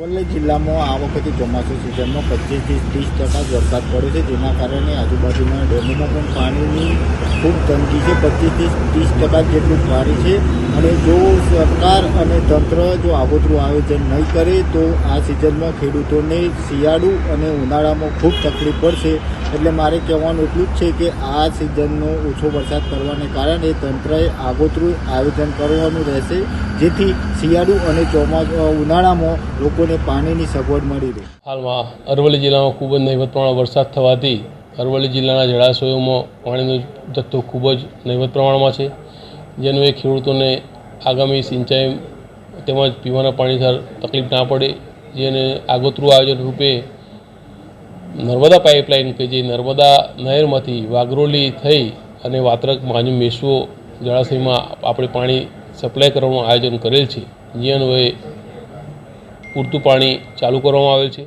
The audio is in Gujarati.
અરવલ્લી જિલ્લામાં આ વખતે ચોમાસું સિઝનમાં 25 થી 30% વરસાદ પડ્યો છે, જેના કારણે આજુબાજુના ડેમોમાં પણ પાણીની ખૂબ તંગી છે। 25 થી 30% જેટલું પાણી છે અને જો સરકાર અને તંત્ર જો આગોતરું આયોજન નહીં કરે તો આ સિઝનમાં ખેડૂતોને શિયાળુ અને ઉનાળામાં ખૂબ તકલીફ પડશે। એટલે મારે કહેવાનું એટલું જ છે કે આ સિઝનનો ઓછો વરસાદ પડવાને કારણે તંત્રએ આગોતરું આયોજન કરવાનું રહેશે, જેથી શિયાળુ અને ઉનાળામાં લોકોને પાણીની સગવડ મળી રહે। હાલમાં અરવલ્લી જિલ્લામાં ખૂબ જ નહીવત પ્રમાણમાં વરસાદ થવાથી અરવલ્લી જિલ્લાના જળાશયોમાં પાણીનો જથ્થો ખૂબ જ નહીવત પ્રમાણમાં છે, જેનું એ ખેડૂતોને આગામી સિંચાઈ તેમજ પીવાના પાણી તકલીફ ના પડે, જેને આગોતરું આયોજન રૂપે નર્મદા પાઇપલાઇન કે જે નર્મદા નહેરમાંથી વાઘરોલી થઈ અને વાત્રક માંજમ મેશ્વો જળાશયમાં આપણે પાણી સપ્લાય કરવાનું આયોજન કરેલ છે, જે અન્વયે પૂરતું પાણી ચાલુ કરવામાં આવેલ છે।